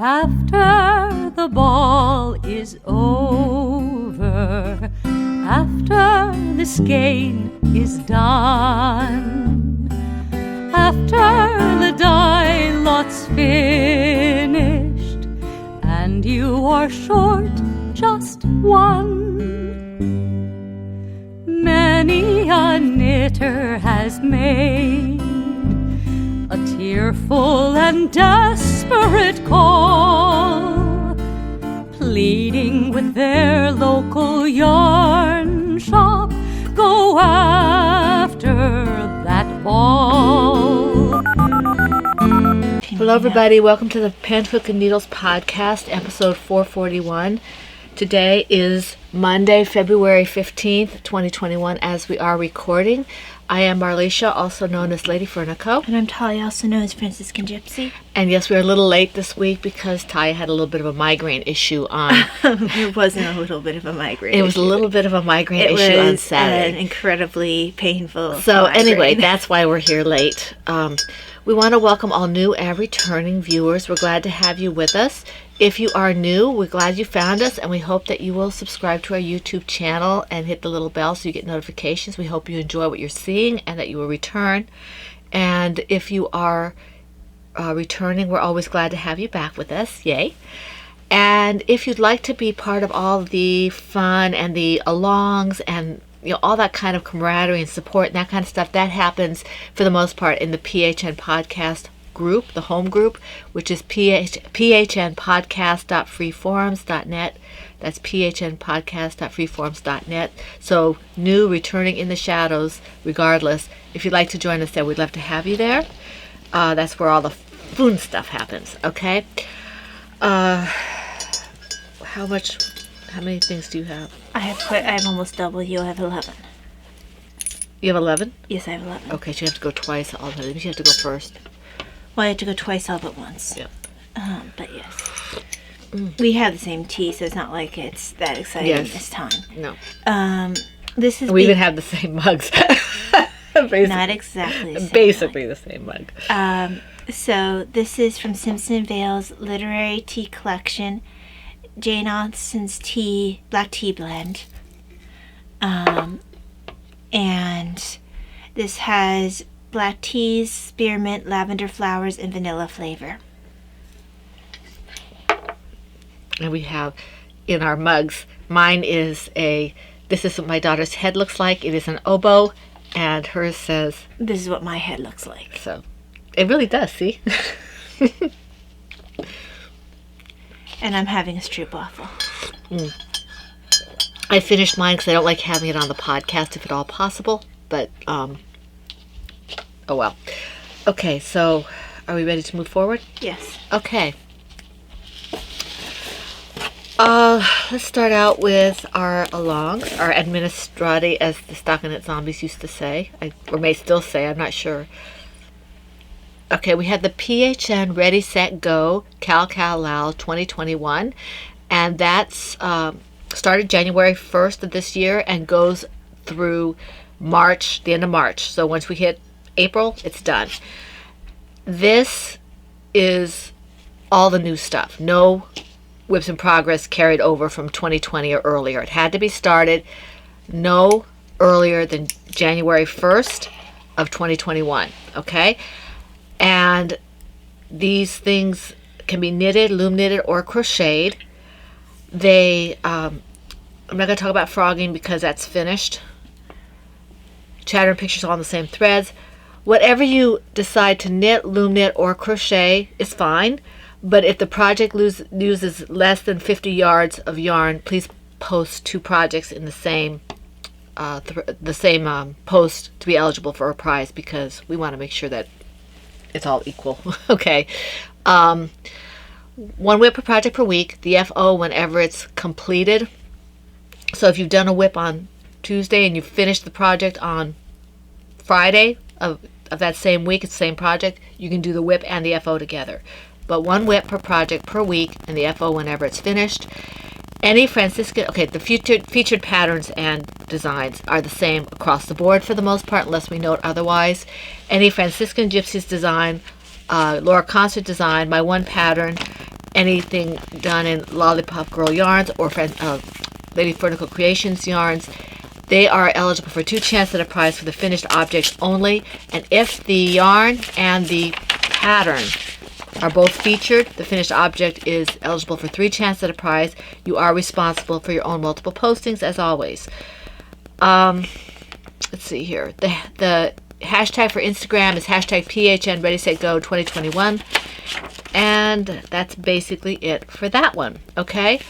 After the ball is over, after the skein is done, after the die lot's finished, and you are short just one, many a knitter has made a tearful and desperate call, pleading with their local yarn shop, go after that ball. Hello everybody, welcome to the Pen, Hook, and Needles podcast, episode 441. Today is Monday, February 15th, 2021, as we are recording. I am Marlecia, also known as Lady Fernico. And I'm Talia, also known as Franciscan Gypsy. And yes, we're a little late this week because Talia had a little bit of a migraine issue on... It wasn't a little bit of a migraine It was a little bit of a migraine issue on Saturday. An incredibly painful So migraine. Anyway, that's why we're here late. We want to welcome all new and returning viewers. We're glad to have you with us. If you are new, we're glad you found us, and we hope that you will subscribe to our YouTube channel and hit the little bell so you get notifications. We hope you enjoy what you're seeing and that you will return. And if you are returning, we're always glad to have you back with us. Yay. And if you'd like to be part of all the fun and the alongs and all that kind of camaraderie and support and that kind of stuff, that happens for the most part in the PHN podcast group, the home group, which is phnpodcast.freeforums.net. That's phnpodcast.freeforums.net. So new, returning, in the shadows, regardless, if you'd like to join us there, we'd love to have you there. That's where all the fun stuff happens, okay? How many things do you have? I have almost double you. I have 11. You have 11? Yes, I have 11. Okay, so you have to go twice. Maybe you have to go first. Well, I have to go twice all but once. Yeah. But yes. We have the same tea, so it's not like it's that exciting this time. No. This is We even have the same mugs. not exactly the same basically the same mug. So this is from Simpson Vale's Literary Tea Collection, Jane Austen's Black Tea Blend. And this has black teas, spearmint, lavender flowers, and vanilla flavor. And we have in our mugs, mine is this is what my daughter's head looks like. It is an oboe, and hers says... This is what my head looks like. So, it really does, see? And I'm having a stroopwafel. I finished mine because I don't like having it on the podcast if at all possible, but, oh well. Okay, so are we ready to move forward? Yes. Okay. Let's start out with our alongs, our administrati, as the Stockinette Zombies used to say, or may still say, I'm not sure. Okay, we had the PHN Ready, Set, Go, Cal Lal 2021, and that's started January 1st of this year and goes through March, the end of March. So once we hit April, it's done. This is all the new stuff. No whips in progress carried over from 2020 or earlier. It had to be started no earlier than January 1st of 2021. Okay? And these things can be knitted, loom knitted, or crocheted. I'm not going to talk about frogging because that's finished. Chatter and pictures all on the same threads. Whatever you decide to knit, loom knit, or crochet is fine. But if the project uses less than 50 yards of yarn, please post two projects in the same post to be eligible for a prize, because we want to make sure that it's all equal. Okay. One whip per project per week. The FO whenever it's completed. So if you've done a whip on Tuesday and you finished the project on Friday of that same week, it's the same project, you can do the whip and the FO together. But one whip per project per week, and the FO whenever it's finished. Any Franciscan, the featured patterns and designs are the same across the board for the most part, unless we note otherwise. Any Franciscan Gypsies design, Laura Concert design, my one pattern, anything done in Lollipop Girl yarns or Lady Fernicle Creations yarns, they are eligible for 2 chances at a prize for the finished object only. And if the yarn and the pattern are both featured, the finished object is eligible for 3 chances at a prize. You are responsible for your own multiple postings, as always. Let's see here. The hashtag for Instagram is hashtag PHN Ready Set Go 2021. And that's basically it for that one. Okay?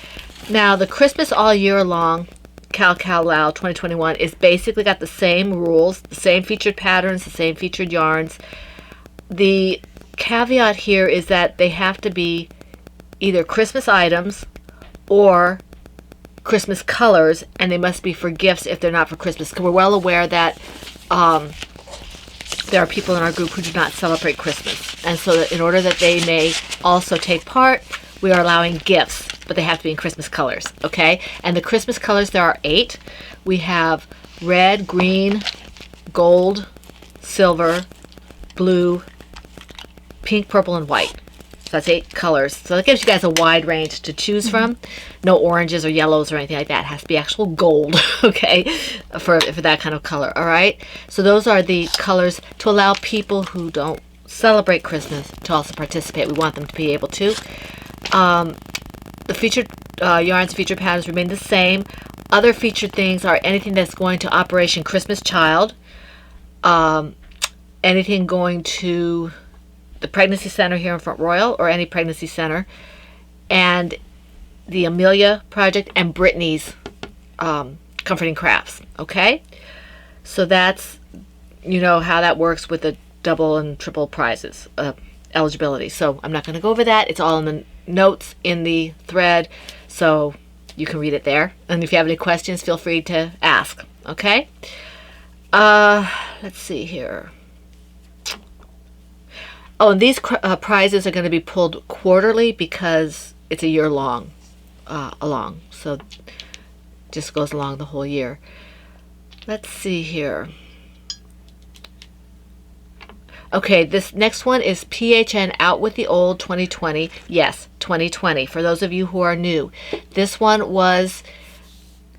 Now, the Christmas All Year Long Cal 2021 is basically got the same rules, the same featured patterns, the same featured yarns. The caveat here is that they have to be either Christmas items or Christmas colors, and they must be for gifts if they're not for Christmas. We're well aware that there are people in our group who do not celebrate Christmas, and so that in order that they may also take part, we are allowing gifts, but they have to be in Christmas colors, okay? And the Christmas colors, there are 8. We have red, green, gold, silver, blue, pink, purple, and white. So that's 8 colors. So that gives you guys a wide range to choose from. No oranges or yellows or anything like that. It has to be actual gold, okay, for that kind of color, all right? So those are the colors to allow people who don't celebrate Christmas to also participate. We want them to be able to. The featured yarns, featured patterns remain the same. Other featured things are anything that's going to Operation Christmas Child, anything going to the Pregnancy Center here in Front Royal, or any pregnancy center, and the Amelia Project, and Brittany's Comforting Crafts, okay? So that's, you know, how that works with the double and triple prizes, eligibility. So I'm not going to go over that. It's all in the notes in the thread, so you can read it there. And if you have any questions, feel free to ask, okay? Let's see here. Oh, and these prizes are going to be pulled quarterly because it's a year long, so just goes along the whole year. Let's see here. Okay, this next one is PHN Out with the Old 2020. Yes, 2020. For those of you who are new, this one was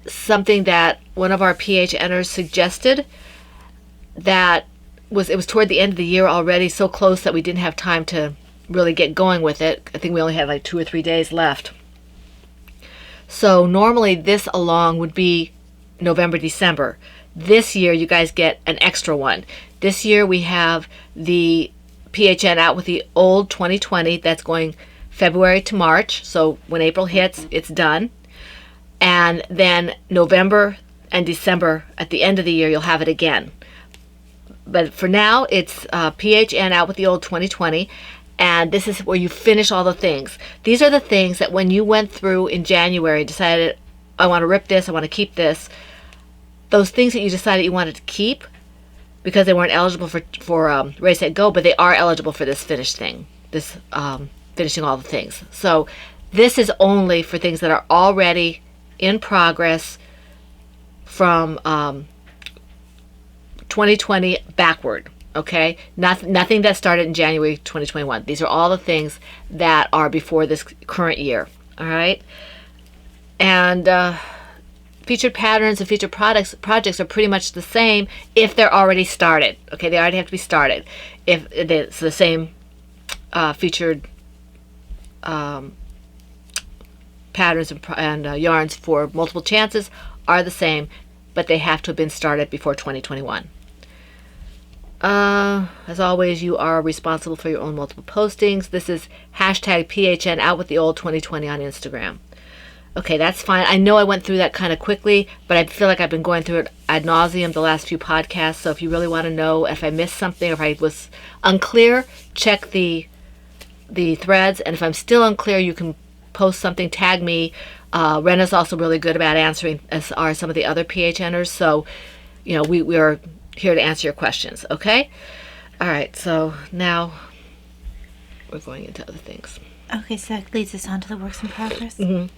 something that one of our PHNers suggested. It was toward the end of the year already, so close that we didn't have time to really get going with it. I think we only had like 2 or 3 days left. So normally this along would be November, December. This year you guys get an extra one. This year we have the PHN Out with the Old 2020. That's going February to March. So when April hits, it's done. And then November and December, at the end of the year, you'll have it again. But for now, it's PHN Out with the Old 2020, and this is where you finish all the things. These are the things that when you went through in January, decided, I want to rip this, I want to keep this, those things that you decided you wanted to keep because they weren't eligible for Ready, Set, Go, but they are eligible for this finished thing, this finishing all the things. So this is only for things that are already in progress from 2020 backward, okay? Nothing that started in January 2021. These are all the things that are before this current year, all right? And featured patterns and featured projects are pretty much the same if they're already started, okay? They already have to be started. If it's the same featured patterns and yarns for multiple chances are the same, but they have to have been started before 2021. As always, you are responsible for your own multiple postings. This is hashtag PHN Out with the Old 2020 on Instagram. Okay, that's fine. I know I went through that kind of quickly, but I feel like I've been going through it ad nauseum the last few podcasts. So if you really want to know if I missed something or if I was unclear, check the threads. And if I'm still unclear, you can post something, tag me. Rena's also really good about answering, as are some of the other PHNers. So, you know, we are here to answer your questions, okay? All right, so now we're going into other things. Okay, so that leads us on to the works in progress. Mm-hmm.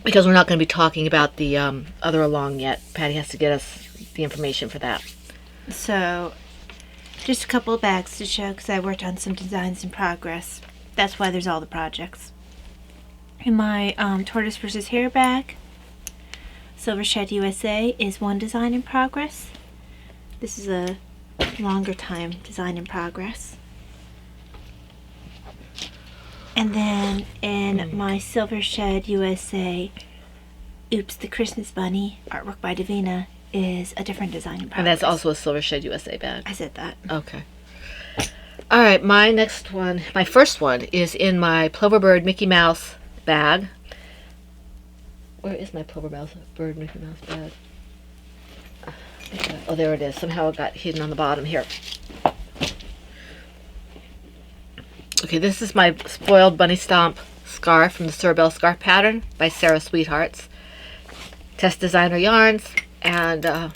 Because we're not going to be talking about the other along yet. Patty has to get us the information for that. So, just a couple of bags to show because I worked on some designs in progress. That's why there's all the projects. In my Tortoise versus Hare bag, Silver Shed USA is one design in progress. This is a longer time design in progress. And then in my Silver Shed USA, Oops, the Christmas Bunny, artwork by Davina, is a different design in progress. And that's also a Silver Shed USA bag. I said that. Okay. All right, my next one, my first one, is in my Ploverbird Mickey Mouse bag. Where is my Ploverbird Mickey Mouse bag? Oh, there it is. Somehow it got hidden on the bottom here. Okay, this is my Spoiled Bunny Stomp scarf from the Cerebel Scarf Pattern by Sarah Sweethearts. Test Designer Yarns, and I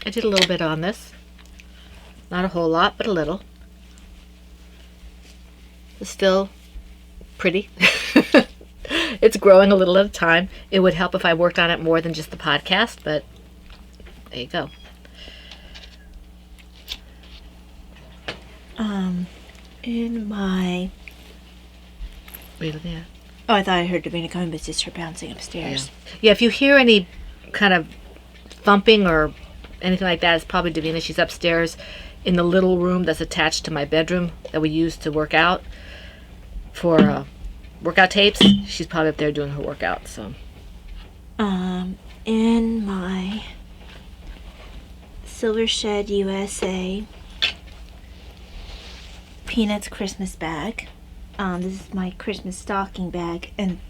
did a little bit on this. Not a whole lot, but a little. It's still pretty. It's growing a little at a time. It would help if I worked on it more than just the podcast, but there you go. In my... What are you looking at? Oh, I thought I heard Davina coming, but it's just her bouncing upstairs. Yeah, if you hear any kind of thumping or anything like that, it's probably Davina. She's upstairs in the little room that's attached to my bedroom that we use to work out for workout tapes. She's probably up there doing her workout. So, in my Silver Shed USA Peanuts Christmas bag, this is my Christmas stocking bag, and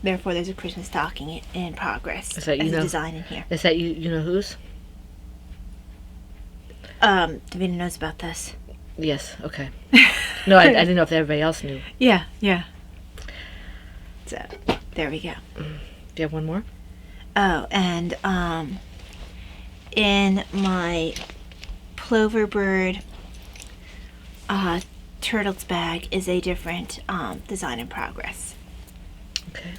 therefore there's a Christmas stocking in progress. Is that, you as know, a design in here. Is that you know whose? Davina knows about this. Yes. Okay. No, I didn't know if everybody else knew. Yeah. So there we go. Do you have one more? Oh, and in my Ploverbird Turtles bag is a different design in progress. Okay.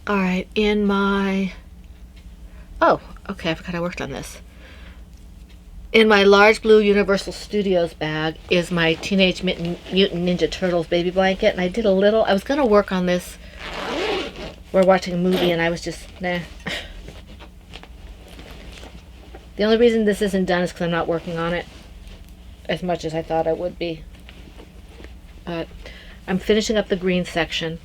All right. In my... Oh, okay. I forgot I worked on this. In my large blue Universal Studios bag is my Teenage Mutant Ninja Turtles baby blanket, and I did a little... I was going to work on this. We're watching a movie, and I was just, nah. The only reason this isn't done is because I'm not working on it as much as I thought I would be. But I'm finishing up the green section.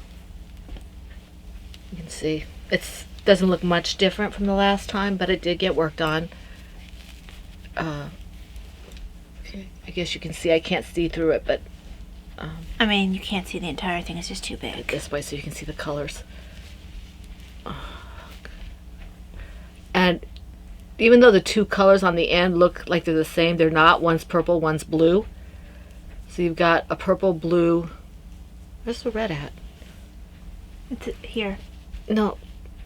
You can see it doesn't look much different from the last time, but it did get worked on. Okay, I guess you can see I can't see through it, but I mean, you can't see the entire thing, it's just too big. this way so you can see the colors. And even though the two colors on the end look like they're the same, they're not. One's purple, one's blue. So you've got a purple, blue. Where's the red at? It's here. No,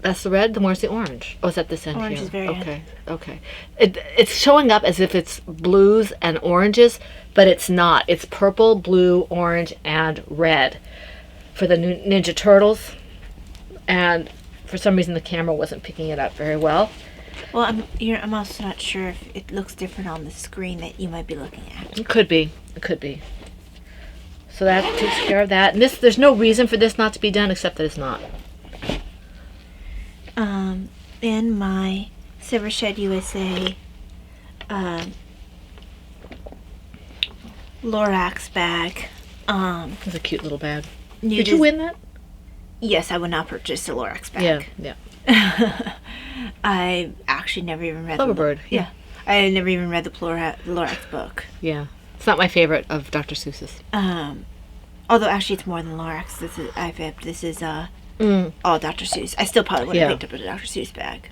that's the red. The more's the orange. Oh, it's at this end Orange here. is very okay. Okay. It's showing up as if it's blues and oranges, but it's not. It's purple, blue, orange, and red for the new Ninja Turtles. And for some reason, the camera wasn't picking it up very well. Well, I'm also not sure if it looks different on the screen that you might be looking at. It could be. It could be. So that takes care of that. And there's no reason for this not to be done except that it's not. In my Silver Shed USA Lorax bag. It's a cute little bag. Did Did you win that? Yes, I would not purchase a Lorax bag. Yeah. I actually never even read Ploverbird. Yeah. I never even read the Lorax book. Yeah. It's not my favorite of Dr. Seuss's. Although actually it's more than Lorax. This is all Dr. Seuss. I still probably would have picked up a Dr. Seuss bag.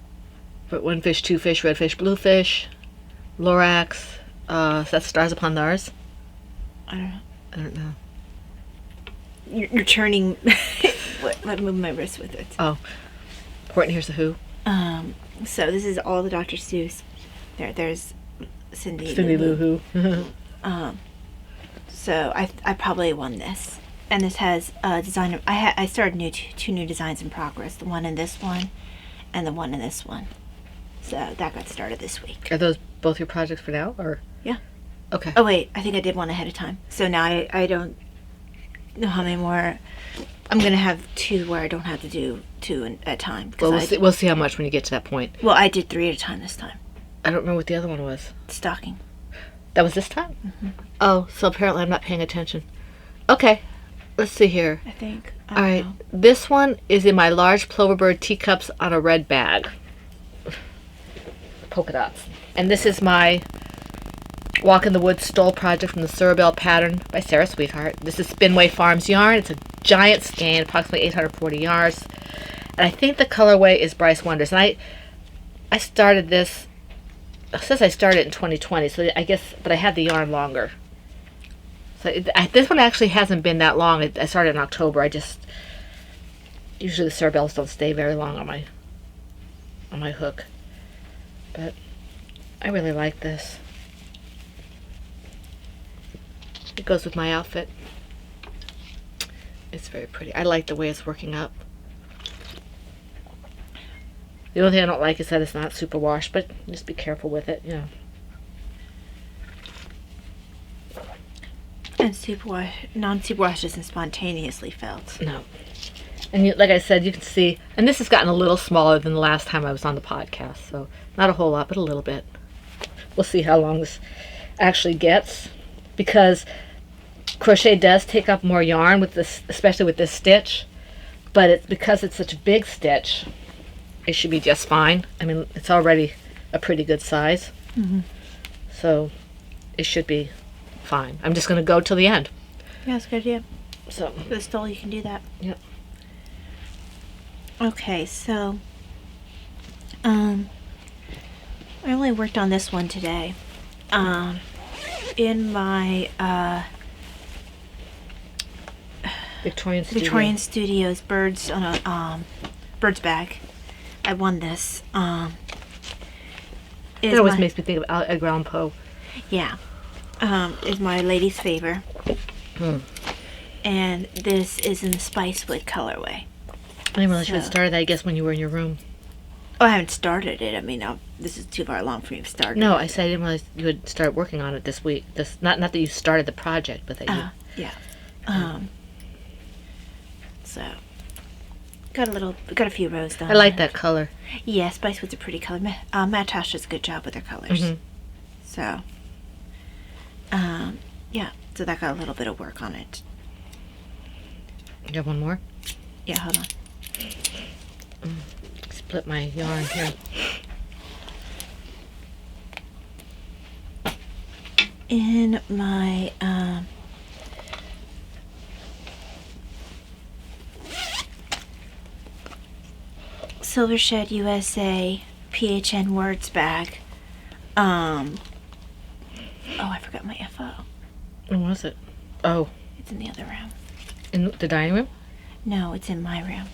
But one fish, two fish, red fish, blue fish, Lorax. Is that Stars Upon Thars? I don't know. I don't know. You're turning. Let me move my wrist with it. Oh. Horton Hears the Who. So this is all the Dr. Seuss. There's Cindy Lou Who. So I probably won this, and this has a design. I started two new designs in progress. The one in this one, and the one in this one. So that got started this week. Are those both your projects for now, or? Yeah. Okay. Oh wait, I think I did one ahead of time. So now I don't. know how many more. I'm gonna have 2 where I don't have to do 2 at a time. Well, we'll see how much when you get to that point. Well, I did 3 at a time this time. I don't remember what the other one was. Stocking. That was this time? Mm-hmm. Oh, so apparently I'm not paying attention. Okay, let's see here. I think. All right, this one is in my large Ploverbird teacups on a red bag. Polka dots. And this is my Walk in the Woods stole project from the Surabel pattern by Sarah Sweetheart. This is Spinway Farms yarn. It's a giant skein, approximately 840 yards. And I think the colorway is Bryce Wonders. And I started this, it says I started in 2020, so I guess, but I had the yarn longer. So this one actually hasn't been that long. I started in October. Usually the Surabels don't stay very long on my hook. But I really like this. It goes with my outfit. It's very pretty. I like the way it's working up. The only thing I don't like is that it's not super washed, but just be careful with it, you know. And non-superwash isn't spontaneously felt. No. And like I said, you can see, and this has gotten a little smaller than the last time I was on the podcast, so not a whole lot, but a little bit. We'll see how long this actually gets, because crochet does take up more yarn with this, especially with this stitch, but because it's such a big stitch, it should be just fine. I mean, it's already a pretty good size, so it should be fine. I'm just going to go till the end. Yeah, that's a good idea. So For the stole, you can do that. Yep. Okay, so I only worked on this one today. In my Victorian Studios birds on a birds bag. I won this. It always makes me think of Edgar Allan Poe. Yeah. Is my lady's favor. And this is in the Spicewood colorway. I didn't realize you had started that, I guess, when you were in your room. Oh, I haven't started it. I mean, this is too far along for me to start. No, I said I didn't realize you had started working on it this week. Not that you started the project, but that you... Yeah. So, got a few rows done. I like that color. Yeah, Spicewood's a pretty color. Matt Tosh does a good job with their colors. So, yeah. So that got a little bit of work on it. You have one more? Yeah, hold on. Split my yarn here. In my Silver Shed USA PHN Words bag. Oh, I forgot my FO. When was it? Oh. It's in the other room. In the dining room? No, it's in my room.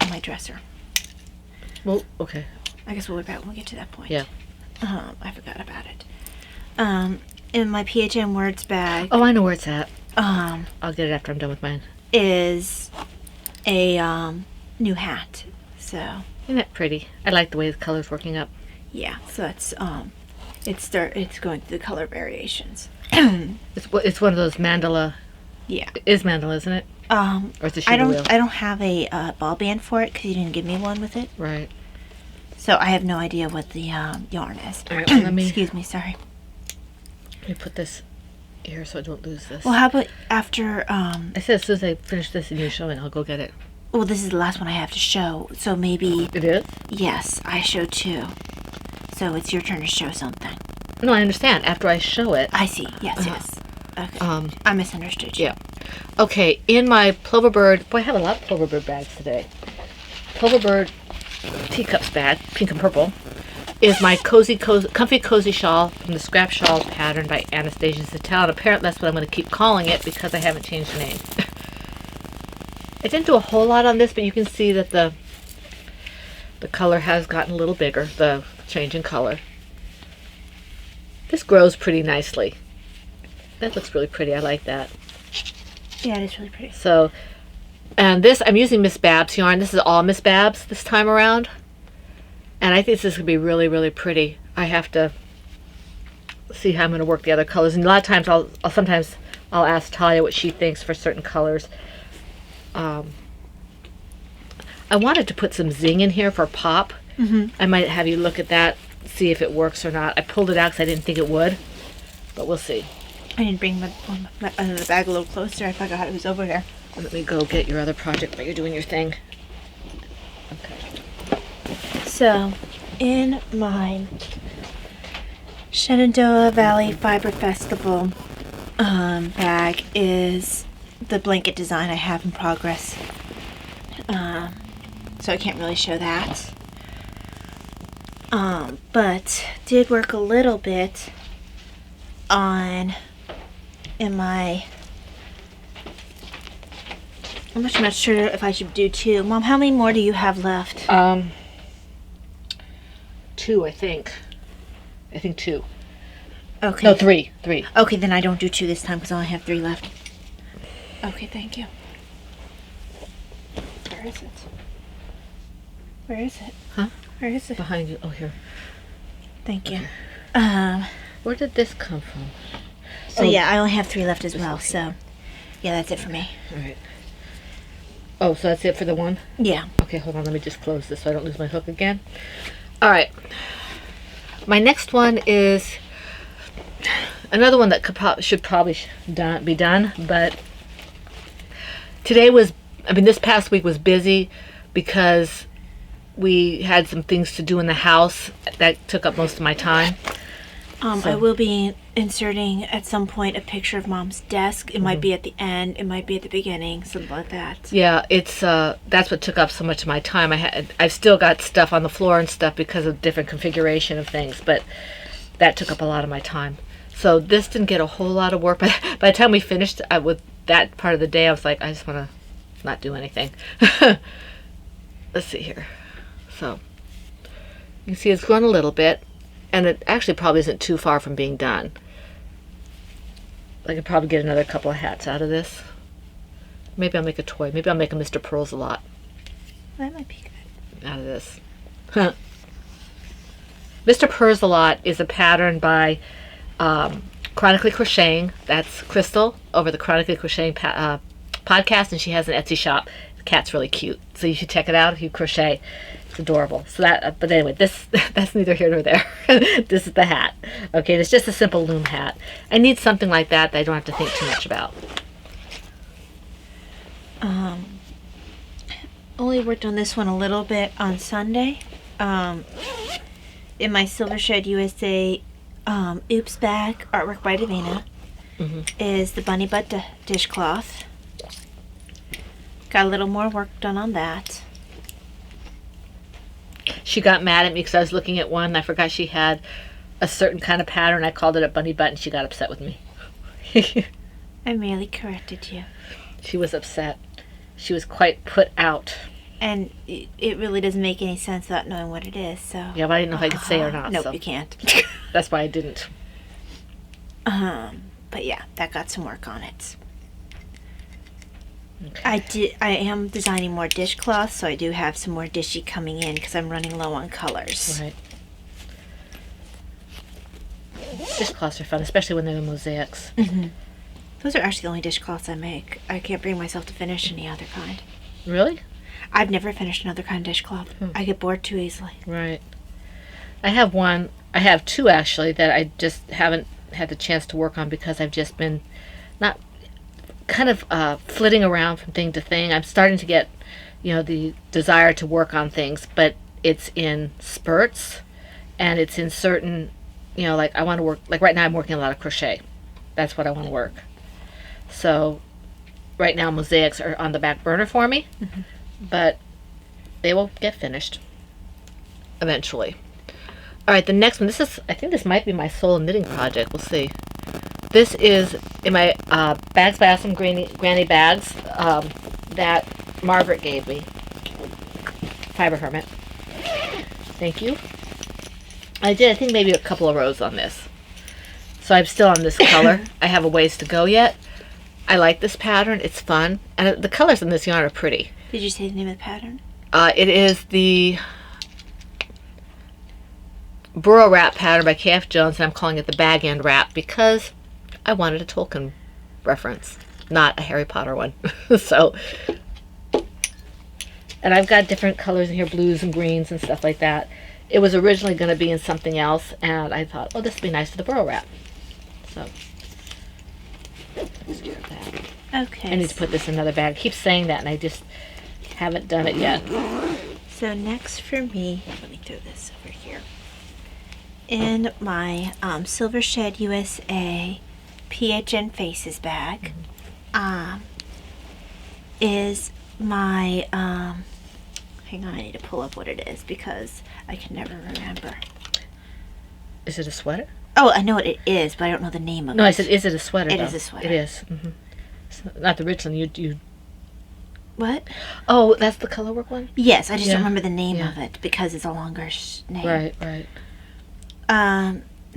On my dresser. Well, okay. I guess we'll worry about it when we get to that point. Yeah. I forgot about it. In my PHN Words bag. Oh, I know where it's at. I'll get it after I'm done with mine. Is a new hat. So. Isn't that pretty? I like the way the color's working up. Yeah. So it's going through the color variations. It's one of those mandala. Yeah. It is mandala, isn't it? Or it's a I wheel. don't have a ball band for it because you didn't give me one with it. Right. So I have no idea what the yarn is. All right, well, let me... Excuse me, sorry. Let me put this here so I don't lose this. Well, how about after... I said as soon as I finish this and you show it, I'll go get it. Well, this is the last one I have to show, so maybe... It is? Yes, I show 2. So it's your turn to show something. No, I understand. After I show it... I see. Yes, yes. Okay. I misunderstood you. Yeah. Okay, in my Ploverbird... Boy, I have a lot of Ploverbird bags today. Ploverbird teacups bag, pink and purple, is my comfy cozy shawl from the Scrap Shawls pattern by Anastasia Sattel. And apparently that's what I'm going to keep calling it because I haven't changed the name. I didn't do a whole lot on this, but you can see that the color has gotten a little bigger, the change in color. This grows pretty nicely. That looks really pretty. I like that. Yeah, it is really pretty. So, and this, I'm using Miss Babs yarn. This is all Miss Babs this time around. And I think this is going to be really, really pretty. I have to see how I'm going to work the other colors. And a lot of times I'll sometimes I'll ask Talia what she thinks for certain colors. I wanted to put some zing in here for pop. I might have you look at that, see if it works or not. I pulled it out because I didn't think it would, but we'll see. I didn't bring my the bag a little closer. I forgot it was over there. Let me go get your other project while you're doing your thing. Okay. So, in my Shenandoah Valley Fiber Festival bag is the blanket design I have in progress. So I can't really show that. But did work a little bit on in my. I'm not sure if I should do 2. Mom, how many more do you have left? 2, I think. I think 2. Okay. No, 3. 3. Okay, then I don't do 2 this time because I only have 3 left. Okay, thank you. Where is it? Where is it? Huh? Where is it? Behind you. Oh, here. Thank you. Where did this come from? So yeah, I only have 3 left as well. So yeah, that's it for me. All right. Oh, so that's it for the one? Yeah. Okay, hold on. Let me just close this so I don't lose my hook again. All right. My next one is another one that should probably be done, but this past week was busy because we had some things to do in the house that took up most of my time. I will be inserting at some point a picture of Mom's desk. It might be at the end, it might be at the beginning, something like that. Yeah, it's that's what took up so much of my time. I've still got stuff on the floor and stuff because of different configuration of things, but that took up a lot of my time. So this didn't get a whole lot of work. By the time we finished with that part of the day, I was like, I just want to not do anything. Let's see here. So you can see it's grown a little bit. And it actually probably isn't too far from being done. I could probably get another couple of hats out of this. Maybe I'll make a toy. Maybe I'll make a Mr. Pearls a lot That might be good. out of this. Mr. Pearls a lot is a pattern by Chronically Crocheting. That's Crystal over the Chronically Crocheting podcast, and she has an Etsy shop. The cat's really cute, so you should check it out if you crochet. It's adorable. So that, but anyway, that's neither here nor there. This is the hat. Okay, it's just a simple loom hat. I need something like that I don't have to think too much about. Only worked on this one a little bit on Sunday. In my Silver Shed USA Oops bag, artwork by Davina, is the bunny butt dishcloth. Got a little more work done on that. She got mad at me because I was looking at one and I forgot she had a certain kind of pattern. I called it a bunny butt and she got upset with me. I merely corrected you. She was upset. She was quite put out. And it really doesn't make any sense without knowing what it is, so... Yeah, but I didn't know if I could say or not. Nope, so you can't. that's why I didn't. But yeah, that got some work on it. Okay. I am designing more dishcloths, so I do have some more dishy coming in because I'm running low on colors. Right. Dishcloths are fun, especially when they're the mosaics. Those are actually the only dishcloths I make. I can't bring myself to finish any other kind. Really? I've never finished another kind of dishcloth. I get bored too easily. Right. I have 2 actually that I just haven't had the chance to work on because I've just been not kind of flitting around from thing to thing. I'm starting to get, the desire to work on things, but it's in spurts and it's in certain, like I want to work, like right now I'm working a lot of crochet. That's what I want to work. So right now mosaics are on the back burner for me, but they will get finished eventually. All right, the next one, I think this might be my solo knitting project. We'll see. This is in my Bags by Austen Granny bags that Margaret gave me. Fiber Hermit. Thank you. I think maybe a couple of rows on this. So I'm still on this color. I have a ways to go yet. I like this pattern. It's fun. And the colors in this yarn are pretty. Did you say the name of the pattern? It is the Burrow Wrap pattern by K.F. Jones, and I'm calling it the Bag End Wrap because I wanted a Tolkien reference, not a Harry Potter one. So, and I've got different colors in here, blues and greens and stuff like that. It was originally going to be in something else, and I thought, oh, this would be nice for the burl wrap. So, let's get that. Okay. I need to put this in another bag. I keep saying that, and I just haven't done it yet. So next for me, let me throw this over here. In my Silver Shed USA PHN Faces bag, is my, hang on, I need to pull up what it is because I can never remember. Is it a sweater? Oh, I know what it is, but I don't know the name of it. No, I said, is it a sweater? It is a sweater. It is. Mm-hmm. Not the Richland. You. What? Oh, that's the colorwork one. Yes, I just Yeah. don't remember the name Yeah. of it because it's a longer name. Right, right.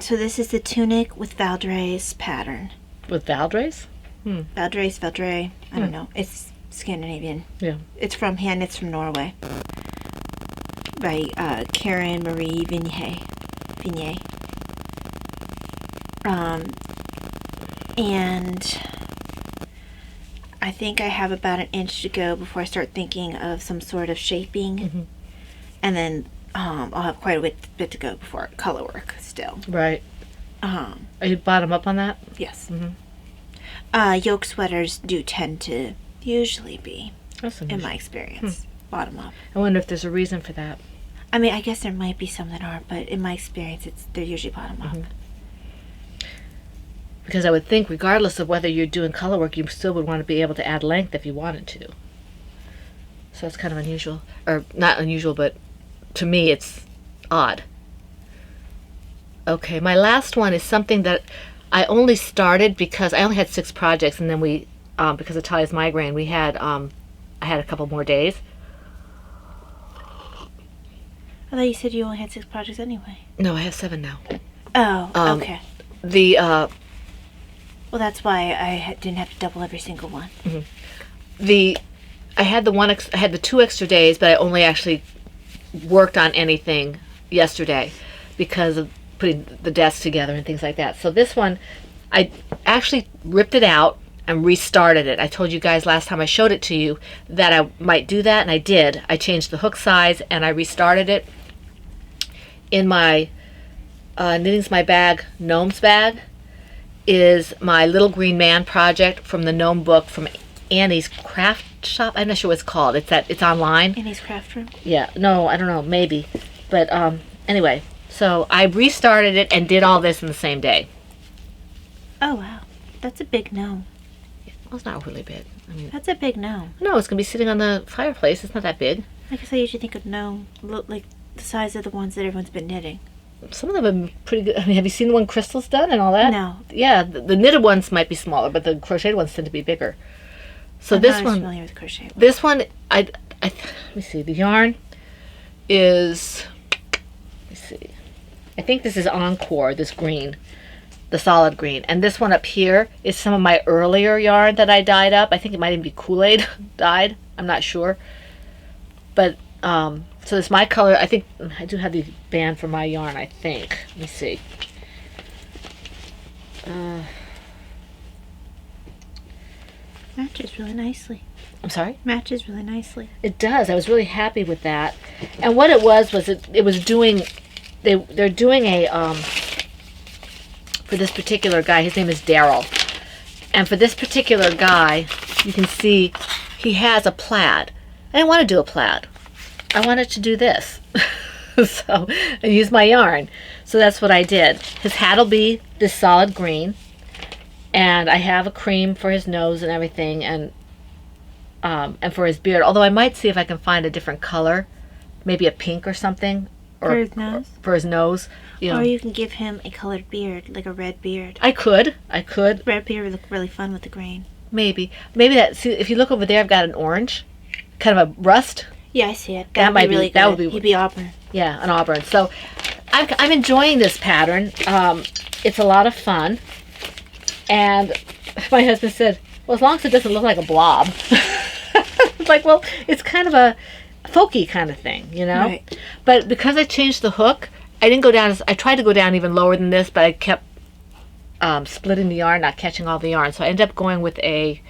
So this is the tunic with Valdres pattern. With Valdres? Valdre, I don't know. It's Scandinavian. Yeah. It's from It's from Norway. By Karen Marie Vigne. And I think I have about an inch to go before I start thinking of some sort of shaping. And then I'll have quite a bit to go before color work still. Right. Are you bottom up on that? Yes. Yoke sweaters do tend to usually be, That's in unusual. my experience, bottom up. I wonder if there's a reason for that. I mean, I guess there might be some that aren't, but in my experience, they're usually bottom up. Because I would think, regardless of whether you're doing color work, you still would want to be able to add length if you wanted to. So it's kind of unusual. Or not unusual, but to me it's odd. Okay, my last one is something that I only started because I only had 6 projects, and then we, because of Talia's migraine, we had, I had a couple more days. I thought you said you only had 6 projects anyway. No, I have 7 now. Oh, okay. The, Well, that's why I didn't have to double every single one. I had I had the 2 extra days, but I only actually worked on anything yesterday because of putting the desk together and things like that. So this one, I actually ripped it out and restarted it. I told you guys last time I showed it to you that I might do that, and I did. I changed the hook size and I restarted it. In my Knitting's My Bag Gnomes bag is my Little Green Man project from the gnome book from Annie's Craft Shop. I'm not sure what it's called. It's online. Annie's Craft Room? Yeah, no, I don't know, maybe. But anyway, so I restarted it and did all this in the same day. Oh, wow. That's a big gnome. Well, it's not really big. I mean, That's a big gnome. no, it's going to be sitting on the fireplace. It's not that big. I guess I usually think of gnome, like the size of the ones that everyone's been knitting. Some of them are pretty good. I mean, have you seen the one Crystal's done and all that? No. Yeah, the knitted ones might be smaller, but the crocheted ones tend to be bigger. So I'm this not one, familiar with crochet. this one, let me see. The yarn is, let me see. I think this is Encore, this green, the solid green. And this one up here is some of my earlier yarn that I dyed up. I think it might even be Kool-Aid dyed. I'm not sure. But, so it's my color. I think I do have the band for my yarn, I think. Let me see. Matches really nicely. I'm sorry? Matches really nicely. It does. I was really happy with that. And what it was it was doing, they're doing a, for this particular guy, his name is Daryl. And for this particular guy, you can see he has a plaid. I didn't want to do a plaid. I wanted to do this. So I used my yarn. So that's what I did. His hat will be this solid green. And I have a cream for his nose and everything, and for his beard. Although I might see if I can find a different color, maybe a pink or something, or For his nose? For his nose, you know. Or you can give him a colored beard, like a red beard. I could. Red beard would look really fun with the green. Maybe that. See, if you look over there, I've got an orange, kind of a rust. Yeah, I see it. That might be- really good. that would be- He'd be auburn. Yeah, an auburn. So I'm enjoying this pattern. It's a lot of fun. And my husband said, well, as long as it doesn't look like a blob. It's like, well, it's kind of a folky kind of thing, you know? Right. But because I changed the hook, I didn't go down, I tried to go down even lower than this, but I kept splitting the yarn, not catching all the yarn. So I ended up going with a,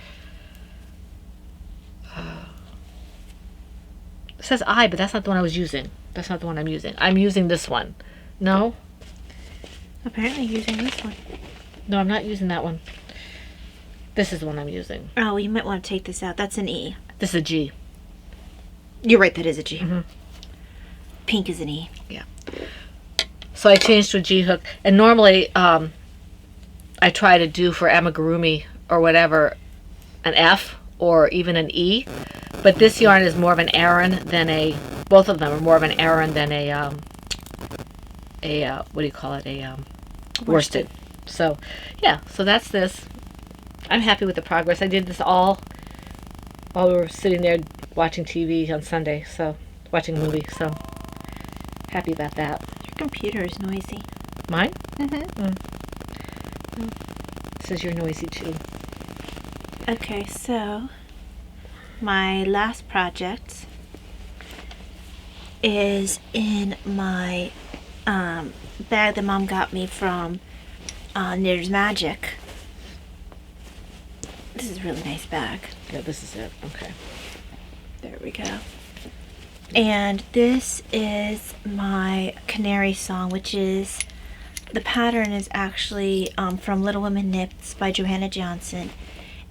it says but that's not the one I was using. That's not the one I'm using. I'm using this one. No? Apparently using this one. No, I'm not using that one. This is the one I'm using. Oh, you might want to take this out. That's an E. This is a G. You're right, that is a G. Mm-hmm. Pink is an E. Yeah. So I changed to a G hook. And normally, I try to do for amigurumi or whatever an F or even an E. But this yarn is more of an Aran than a, both of them are more of an Aran than a what do you call it? A worsted. So, yeah, so that's this. I'm happy with the progress. I did this all while we were sitting there watching TV on Sunday, so watching a movie, so happy about that. Your computer is noisy. Mine? Mm-hmm. Says you're noisy too. Okay, so my last project is in my bag that Mom got me from Knitter's Magic. This is a really nice bag. Yeah, this is it. Okay. There we go. And this is my canary song, which is, the pattern is actually from Little Women Knits by Johanna Johnson.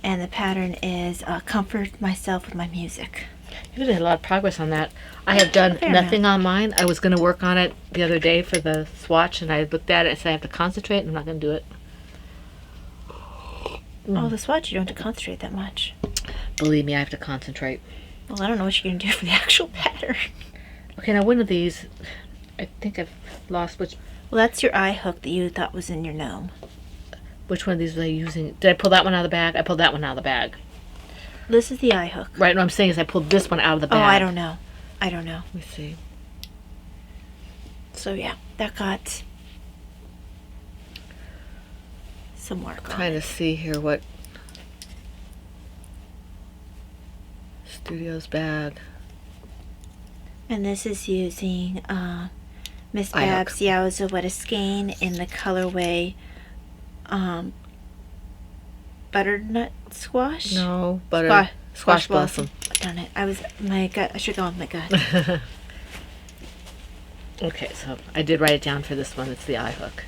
And the pattern is Comfort Myself with My Music. You did a lot of progress on that. I have done nothing on mine. I was going to work on it the other day for the swatch, and I looked at it and said I have to concentrate, and I'm not going to do it. Oh, the swatch, you don't have to concentrate that much. Believe me, I have to concentrate. Well, I don't know what you're going to do for the actual pattern. Okay, now one of these, I think I've lost which Well, that's your eye hook that you thought was in your gnome. one of these was I using. Did I pull that one out of the bag? I pulled that one out of the bag. This is the eye hook. Right, what I'm saying is I pulled this one out of the bag. Oh, I don't know. Let me see. So, yeah, that got some work on Trying it. to see here what Studio's bag. And this is using Miss Eye hook. Babs Yowza What a Skein in the colorway butternut squash? No, butter. Squash blossom. Darn it. My gut. I should go with my gut. Okay, so I did write it down for this one. It's the eye hook.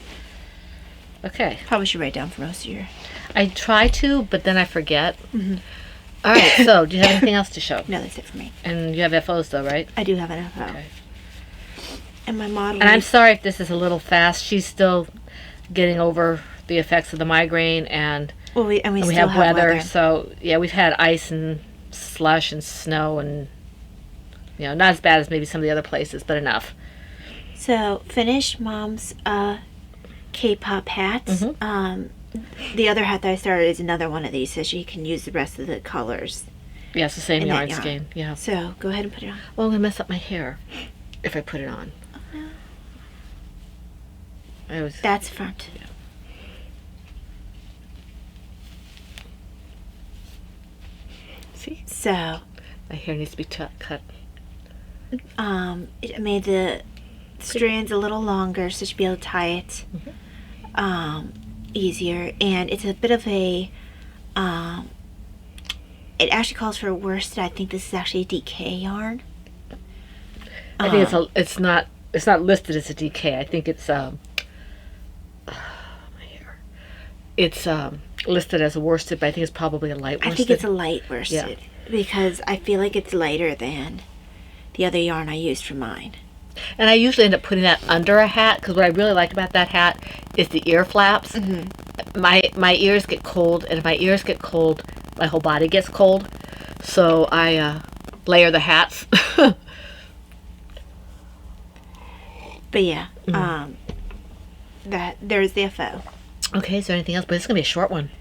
Okay. Probably should write down for most of your. I try to, but then I forget. Mhm. All right, so do you have anything else to show? No, that's it for me. And you have FOs though, right? I do have an FO. Okay. And my model. And I'm sorry if this is a little fast. She's still getting over the effects of the migraine, and Well, we we still have weather. So yeah, we've had ice and slush and snow, and not as bad as maybe some of the other places, but enough. So finish Mom's K-pop hat. Mhm. The other hat that I started is another one of these, so she can use the rest of the colors. Yeah, it's the same And that yarn yarn. skein. Yeah. So go ahead and put it on. Well, I'm gonna mess up my hair if I put it on. I was. That's front. See, So my hair needs to be cut. it made the strands a little longer, so she'll be able to tie it easier. And it's a bit of a it actually calls for a worsted. I think this is actually a DK yarn. I think it's not listed as a DK. I think it's my hair. It's listed as a worsted, but I think it's probably a light worsted. I think it's a light worsted because I feel like it's lighter than the other yarn I used for mine. And I usually end up putting that under a hat, because what I really like about that hat is the ear flaps. Mm-hmm. My ears get cold, and if my ears get cold, my whole body gets cold. So I layer the hats. But yeah, that there's the FO. Okay, is there anything else? But it's gonna be a short one.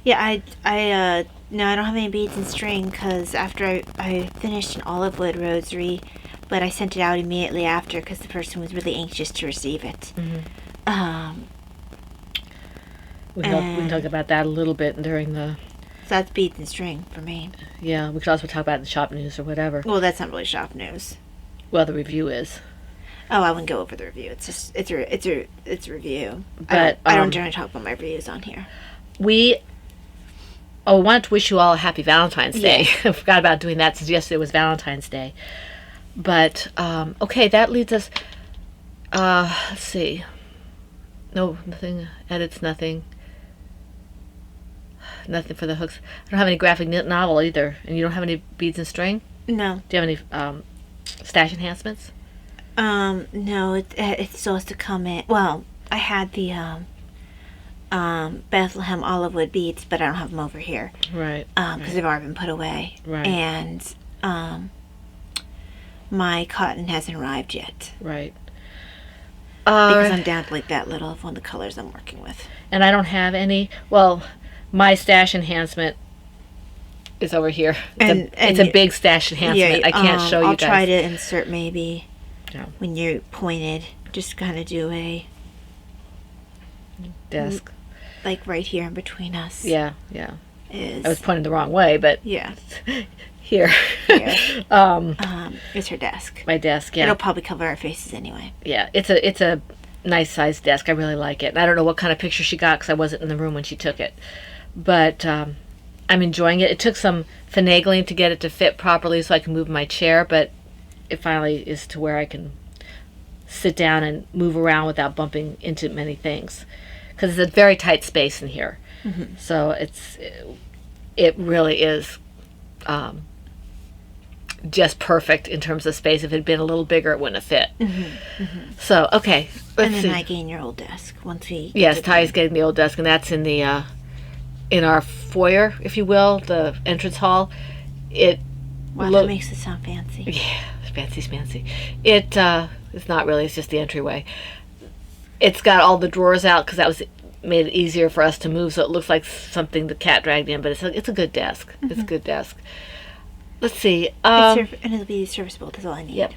Yeah, I no, I don't have any beads and string because after I finished an olive wood rosary, but I sent it out immediately after because the person was really anxious to receive it. Mm-hmm. We can talk about that a little bit during the. So that's beads and string for me. Yeah, we could also talk about the shop news or whatever. Well, that's not really shop news. Well, the review is. Oh, I wouldn't go over the review. It's just it's a review. But, I don't generally talk about my reviews on here. I want to wish you all a happy Valentine's Day. I forgot about doing that since yesterday was Valentine's Day. But, okay, that leads us, let's see. No, nothing, edits, nothing. Nothing for the hooks. I don't have any graphic novel either. And you don't have any beads and string? No. Do you have any stash enhancements? No, it still has to come in. Well, I had the Bethlehem Olivewood beads, but I don't have them over here. Right. Because they've already been put away. Right. And my cotton hasn't arrived yet. Right. Because I'm down to like that little of one of the colors I'm working with. And I don't have any. Well, my stash enhancement is over here. It's a big stash enhancement. Yeah, I can't show you guys. I'll try to insert maybe Yeah. when you're pointed. Just kind of do a Desk. like right here in between us. Yeah. Is I was pointing the wrong way, but yeah. here. It's her desk. My desk. Yeah. It'll probably cover our faces anyway. Yeah. It's a nice sized desk. I really like it. And I don't know what kind of picture she got because I wasn't in the room when she took it, but I'm enjoying it. It took some finagling to get it to fit properly so I can move my chair, but it finally is to where I can sit down and move around without bumping into many things because it's a very tight space in here. Mm-hmm. So it really is just perfect in terms of space. If it had been a little bigger, it wouldn't have fit. So, okay. Let's And then see. I gain your old desk once we. Yes, Ty's getting the old desk, and that's in the in our foyer, if you will, the entrance hall. Wow, that makes it sound fancy. Yeah, fancy. It's not really. It's just the entryway. It's got all the drawers out because that made it easier for us to move, so it looks like something the cat dragged in. But it's a good desk. It's a good desk. Let's see. And it'll be serviceable. That's all I need. Yep.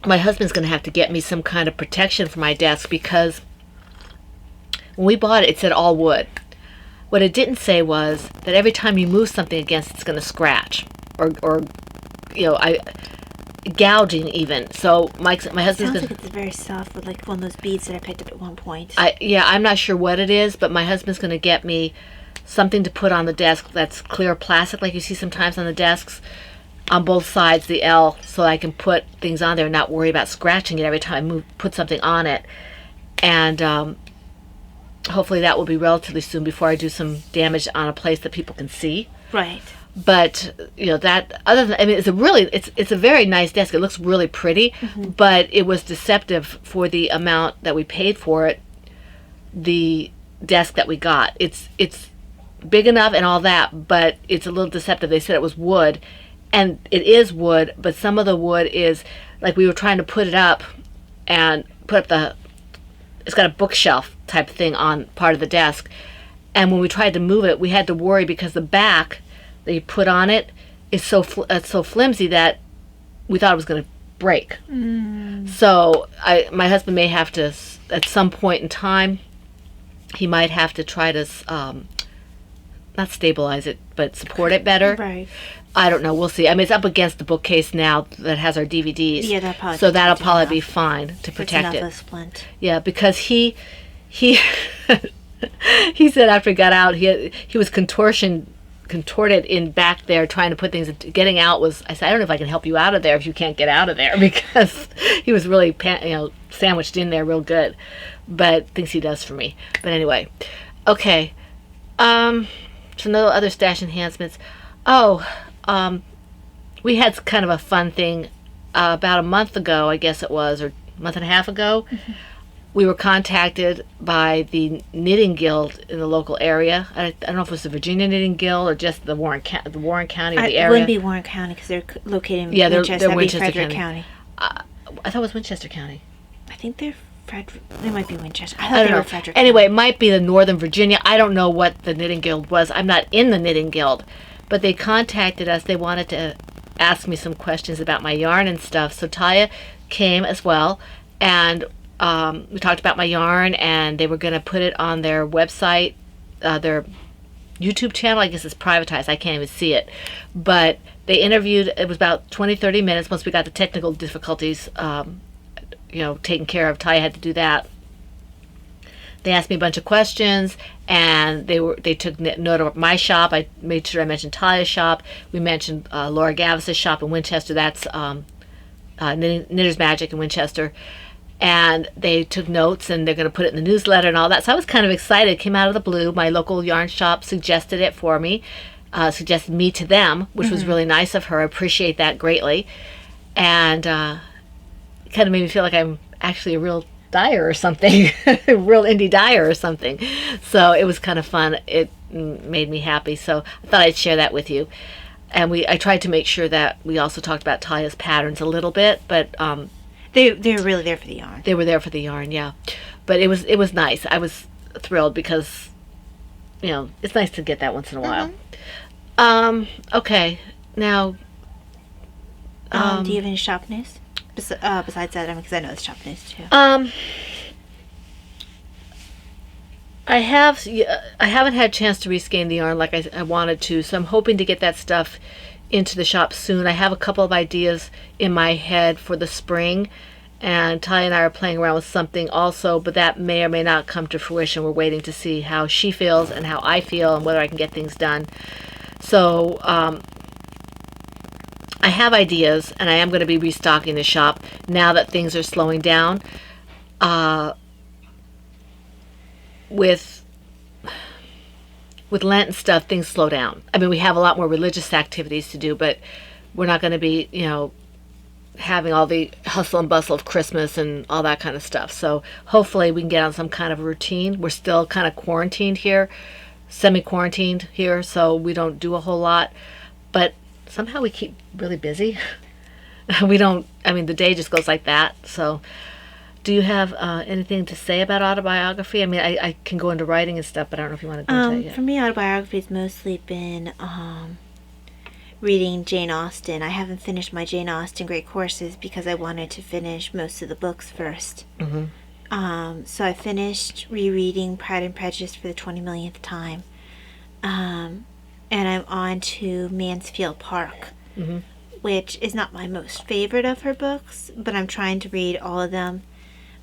My husband's going to have to get me some kind of protection for my desk because when we bought it, it said all wood. What it didn't say was that every time you move something against it, it's going to scratch or gouging even. So my husband's sounds going like it's very soft with like one of those beads that I picked up at one point. I'm not sure what it is, but my husband's going to get me something to put on the desk that's clear plastic like you see sometimes on the desks on both sides, the L, so I can put things on there and not worry about scratching it every time I put something on it. And hopefully that will be relatively soon before I do some damage on a place that people can see. Right. But that other than it's a very nice desk. It looks really pretty, but it was deceptive for the amount that we paid for it. The desk that we got, it's big enough and all that, but it's a little deceptive. They said it was wood, and it is wood, but some of the wood is like we were trying to put it up and put up it's got a bookshelf type thing on part of the desk, and when we tried to move it, we had to worry because the back that you put on it is so flimsy that we thought it was going to break. So my husband may have to, at some point in time, he might have to try to not stabilize it, but support it better. Right. I don't know. We'll see. I mean, it's up against the bookcase now that has our DVDs. Yeah, that'll probably be fine to protect it. It's enough of a splint. Yeah, because he he said after he got out, he was contorted in back there trying to put things. Getting out was. I said, I don't know if I can help you out of there if you can't get out of there, because he was really sandwiched in there real good. But thinks he does for me. But anyway, okay. So no other stash enhancements. We had kind of a fun thing about a month ago, I guess it was, or a month and a half ago. We were contacted by the Knitting Guild in the local area. I don't know if it was the Virginia Knitting Guild or just the Warren County or the area. It wouldn't be Warren County because they're located in Winchester. They're That'd Winchester be Frederick County. I thought it was Winchester County. I think they're Frederick. They might be Winchester. I thought they were Frederick. Anyway, it might be the Northern Virginia. I don't know what the Knitting Guild was. I'm not in the Knitting Guild. But they contacted us. They wanted to ask me some questions about my yarn and stuff. So Taya came as well, and we talked about my yarn, and they were going to put it on their website, their YouTube channel. I guess it's privatized. I can't even see it. But they interviewed, it was about 20, 30 minutes once we got the technical difficulties, taken care of. Ty had to do that. They asked me a bunch of questions, and they took note of my shop. I made sure I mentioned Taya's shop. We mentioned Laura Gavis's shop in Winchester. That's Knitter's Magic in Winchester. And they took notes, and they're going to put it in the newsletter and all that. So I was kind of excited. It came out of the blue. My local yarn shop suggested it for me, suggested me to them, which was really nice of her. I appreciate that greatly. And it kind of made me feel like I'm actually a real dyer or something, a real indie dyer or something. So it was kind of fun. It made me happy. So I thought I'd share that with you. And I tried to make sure that we also talked about Taya's patterns a little bit, but they were really there for the yarn. They were there for the yarn, yeah. But it was nice. I was thrilled because it's nice to get that once in a while. Okay, now. Do you have any shop news? Besides that, because I know it's shop news too. I haven't had a chance to reskein the yarn like I wanted to, so I'm hoping to get that stuff into the shop soon. I have a couple of ideas in my head for the spring, and Ty and I are playing around with something also, but that may or may not come to fruition. We're waiting to see how she feels and how I feel and whether I can get things done. So I have ideas, and I am going to be restocking the shop now that things are slowing down. With Lent and stuff, things slow down. I mean, we have a lot more religious activities to do, but we're not going to be, having all the hustle and bustle of Christmas and all that kind of stuff. So hopefully we can get on some kind of routine. We're still kind of quarantined here, semi-quarantined here, so we don't do a whole lot. But somehow we keep really busy. The day just goes like that. So do you have anything to say about autobiography? I mean, I can go into writing and stuff, but I don't know if you want to go into that yet. For me, autobiography has mostly been reading Jane Austen. I haven't finished my Jane Austen Great Courses because I wanted to finish most of the books first. So I finished rereading Pride and Prejudice for the 20 millionth time. And I'm on to Mansfield Park, which is not my most favorite of her books, but I'm trying to read all of them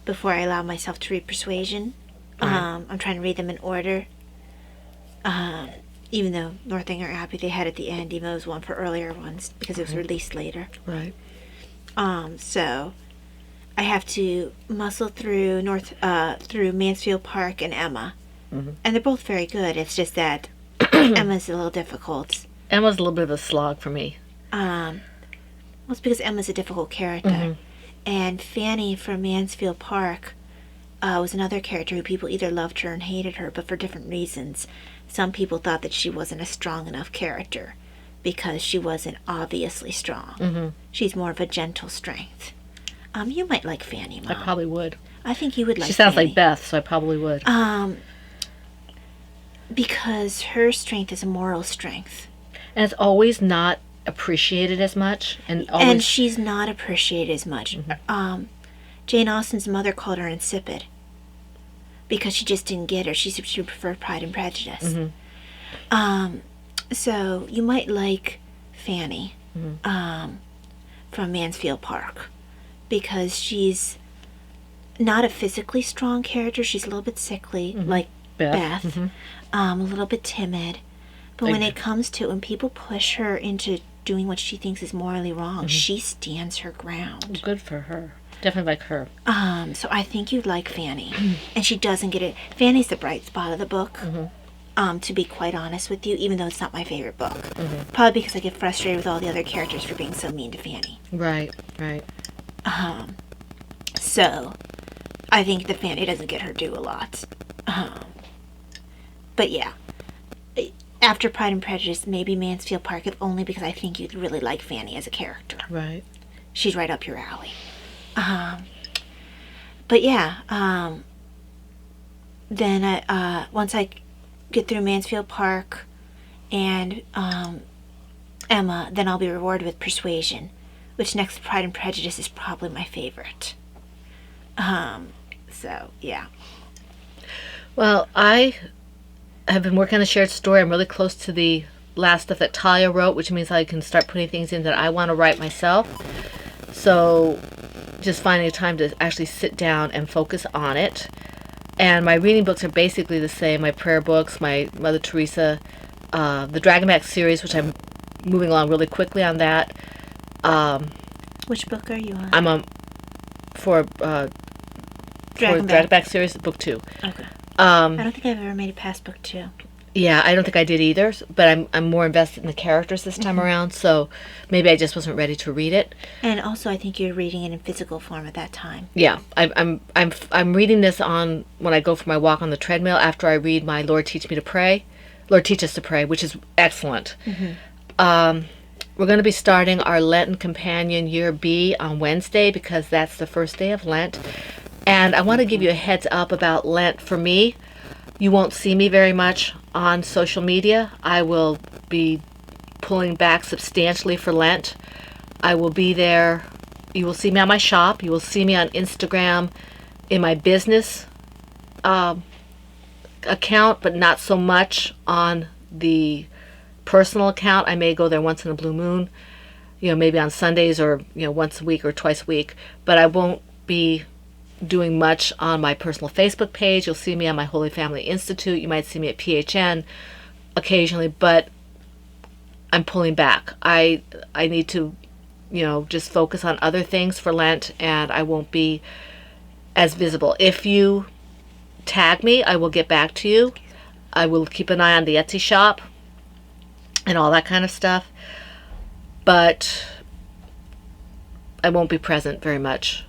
before I allow myself to read Persuasion. I'm trying to read them in order. Even though Northanger Abbey they had at the end, even though it was one for earlier ones because it was released later. Right. So I have to muscle through through Mansfield Park and Emma, and they're both very good. It's just that Emma's a little difficult. Emma's a little bit of a slog for me. Well, it's because Emma's a difficult character, and Fanny from Mansfield Park was another character who people either loved her and hated her, but for different reasons. Some people thought that she wasn't a strong enough character because she wasn't obviously strong. She's more of a gentle strength. You might like Fanny, Mom. I probably would. I think you would like She sounds Fanny. like Beth, so I probably would. Because her strength is a moral strength. And it's always not appreciated as much. And she's not appreciated as much. Jane Austen's mother called her insipid because she just didn't get her. She preferred Pride and Prejudice. So you might like Fanny from Mansfield Park because she's not a physically strong character. She's a little bit sickly, like Beth. A little bit timid. But when it comes to when people push her into doing what she thinks is morally wrong, she stands her ground. Good for her. Definitely like her. So I think you'd like Fanny. And she doesn't get it. Fanny's the bright spot of the book, to be quite honest with you, even though it's not my favorite book. Probably because I get frustrated with all the other characters for being so mean to Fanny. Right. So I think that Fanny doesn't get her due a lot. But yeah. After Pride and Prejudice, maybe Mansfield Park, if only because I think you'd really like Fanny as a character. Right. She's right up your alley. But yeah, then once I get through Mansfield Park and Emma, then I'll be rewarded with Persuasion, which next to Pride and Prejudice is probably my favorite. So yeah. Well, I have been working on the shared story. I'm really close to the last stuff that Talia wrote, which means I can start putting things in that I want to write myself. So just finding a time to actually sit down and focus on it. And my reading books are basically the same. My prayer books, my Mother Teresa, the Dragonback series, which I'm moving along really quickly on that. Which book are you on? I'm on for Dragonback series, book 2. Okay. I don't think I've ever made it past book 2. Yeah, I don't think I did either, but I'm more invested in the characters this time around, so maybe I just wasn't ready to read it. And also, I think you're reading it in physical form at that time. Yeah, I'm reading this on when I go for my walk on the treadmill after I read my Lord Teach Me to Pray, Lord Teach Us to Pray, which is excellent. We're going to be starting our Lenten Companion Year B on Wednesday because that's the first day of Lent, and I want to give you a heads up about Lent. For me, you won't see me very much on social media. I will be pulling back substantially for Lent. I will be there. You will see me on my shop. You will see me on Instagram in my business account, but not so much on the personal account. I may go there once in a blue moon, maybe on Sundays or, once a week or twice a week, but I won't be doing much on my personal Facebook page. You'll see me on my Holy Family Institute. You might see me at PHN occasionally, but I'm pulling back. I need to, just focus on other things for Lent, and I won't be as visible. If you tag me, I will get back to you. I will keep an eye on the Etsy shop and all that kind of stuff, but I won't be present very much.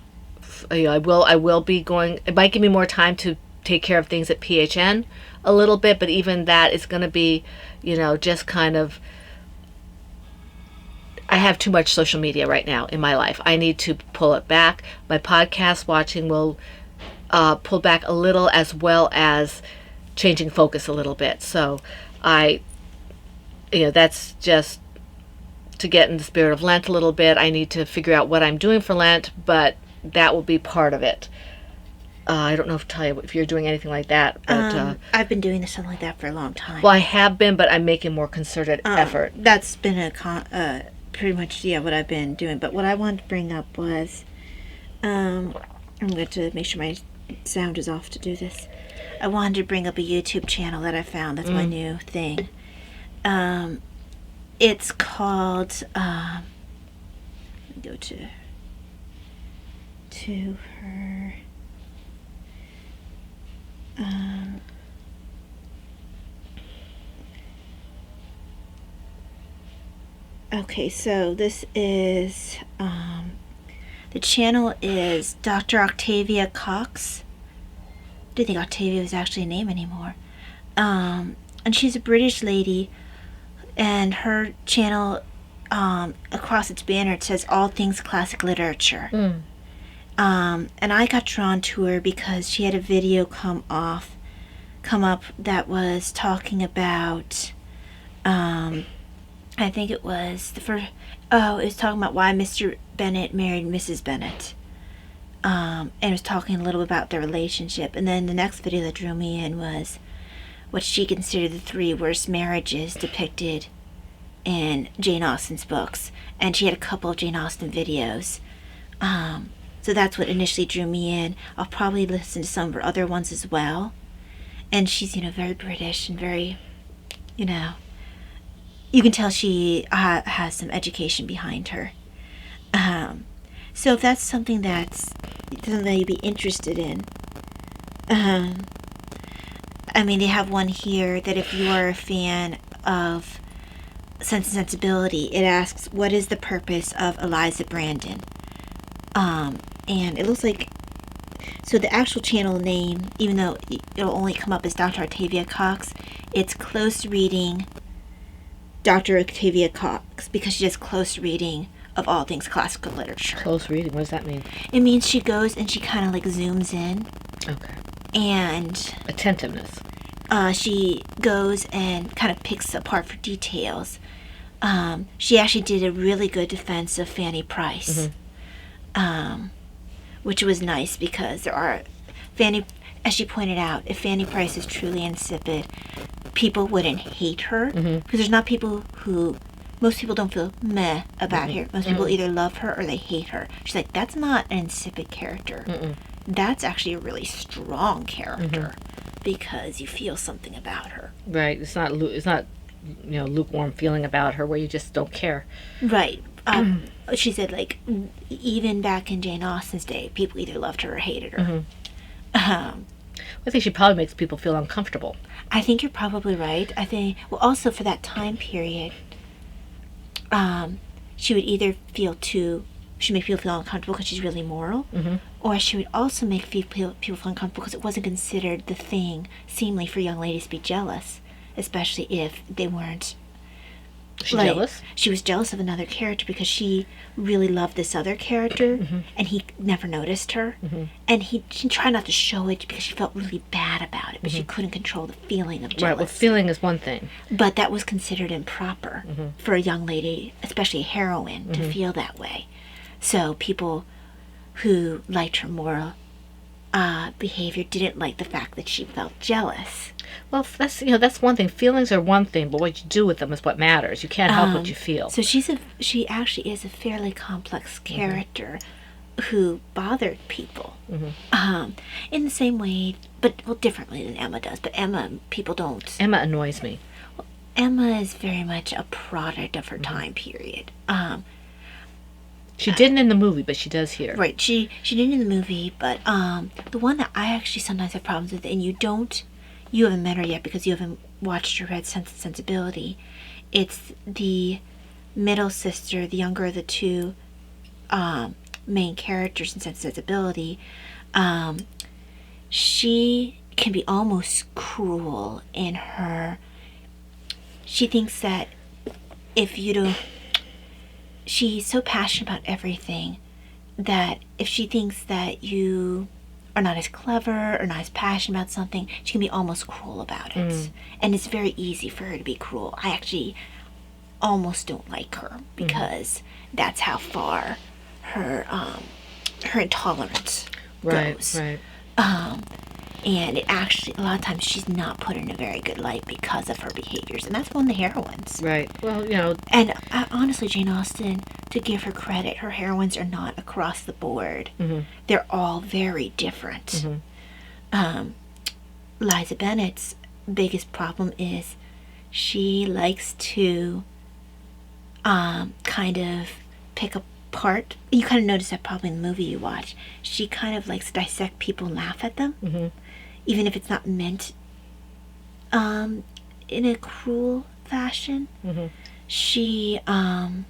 I will be going. It might give me more time to take care of things at PHN a little bit, but even that is going to be, just kind of. I have too much social media right now in my life. I need to pull it back. My podcast watching will pull back a little, as well as changing focus a little bit. So that's just to get in the spirit of Lent a little bit. I need to figure out what I'm doing for Lent, but that will be part of it. I don't know if you're doing anything like that. But, I've been doing something like that for a long time. Well, I have been, but I'm making more concerted effort. That's been pretty much, what I've been doing. But what I wanted to bring up was, I'm going to make sure my sound is off to do this. I wanted to bring up a YouTube channel that I found. That's my new thing. It's called, let me go to her, okay, so this is, the channel is Dr. Octavia Cox. I didn't think Octavia was actually a name anymore. And she's a British lady, and her channel, across its banner, it says All Things Classic Literature. And I got drawn to her because she had a video come up that was talking about, I think it was it was talking about why Mr. Bennet married Mrs. Bennet. And it was talking a little about their relationship. And then the next video that drew me in was what she considered the 3 worst marriages depicted in Jane Austen's books. And she had a couple of Jane Austen videos. So that's what initially drew me in. I'll probably listen to some of her other ones as well. And she's, very British and very, you can tell she has some education behind her. So if that's something that you'd be interested in, they have one here that if you are a fan of Sense and Sensibility, it asks, what is the purpose of Eliza Brandon? And it looks like, so the actual channel name, even though it'll only come up as Dr. Octavia Cox, it's Close Reading Dr. Octavia Cox, because she does close reading of all things classical literature. Close reading, what does that mean? It means she goes and she kind of zooms in. Okay. And attentiveness. She goes and kind of picks apart for details. She actually did a really good defense of Fanny Price. Which was nice because as she pointed out, if Fanny Price is truly insipid, people wouldn't hate her. Because there's not people who... Most people don't feel meh about her. Most people either love her or they hate her. She's like, that's not an insipid character. That's actually a really strong character because you feel something about her. Right. It's not lukewarm feeling about her where you just don't care. Right. She said, like, even back in Jane Austen's day, people either loved her or hated her. I think she probably makes people feel uncomfortable. I think you're probably right. I think, well, also for that time period, she would either she make people feel uncomfortable because she's really moral, or she would also make people feel uncomfortable because it wasn't considered the thing seemingly for young ladies to be jealous, especially if they weren't. She jealous? She was jealous of another character because she really loved this other character, and he never noticed her, and she tried not to show it because she felt really bad about it, but she couldn't control the feeling of jealousy. Right, well, feeling is one thing. But that was considered improper for a young lady, especially a heroine, to feel that way. So people who liked her moral behavior didn't like the fact that she felt jealous. Well, that's one thing. Feelings are one thing, but what you do with them is what matters. You can't help what you feel. So she actually is a fairly complex character who bothered people in the same way, but differently than Emma does. But Emma, people don't. Emma annoys me. Well, Emma is very much a product of her time period. She didn't in the movie, but she does here. Right, she didn't in the movie, but the one that I actually sometimes have problems with, and you haven't met her yet because you haven't watched or read Sense and Sensibility. It's the middle sister, the younger of the two main characters in Sense and Sensibility. She can be almost cruel in her. She thinks that if you don't... She's so passionate about everything that if she thinks that you are not as clever or not as passionate about something, she can be almost cruel about it. And it's very easy for her to be cruel. I actually almost don't like her because that's how far her intolerance goes. Right. And it actually, a lot of times, she's not put in a very good light because of her behaviors. And that's one of the heroines. Right. Well, And honestly, Jane Austen, to give her credit, her heroines are not across the board. They're all very different. Liza Bennet's biggest problem is she likes to kind of pick apart. You kind of notice that probably in the movie you watch. She kind of likes to dissect people and laugh at them. Even if it's not meant in a cruel fashion. She kind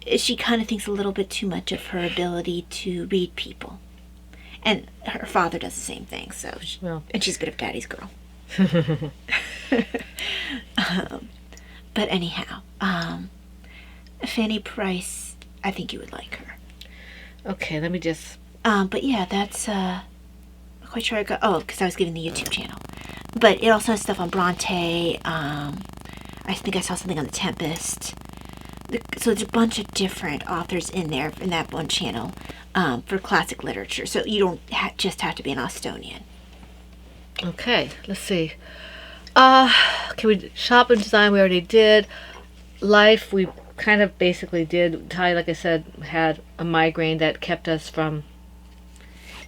of thinks a little bit too much of her ability to read people. And her father does the same thing, so and she's a bit of daddy's girl. But anyhow, Fanny Price, I think you would like her. Okay, let me just... but yeah, that's... I'm quite sure I got... Oh, because I was giving the YouTube channel. But it also has stuff on Bronte. I think I saw something on The Tempest. So there's a bunch of different authors in there in that one channel for classic literature. So you don't just have to be an Austonian. Okay, let's see. Okay, we shop and design we already did. Life we kind of basically did. Ty, like I said, had a migraine that kept us from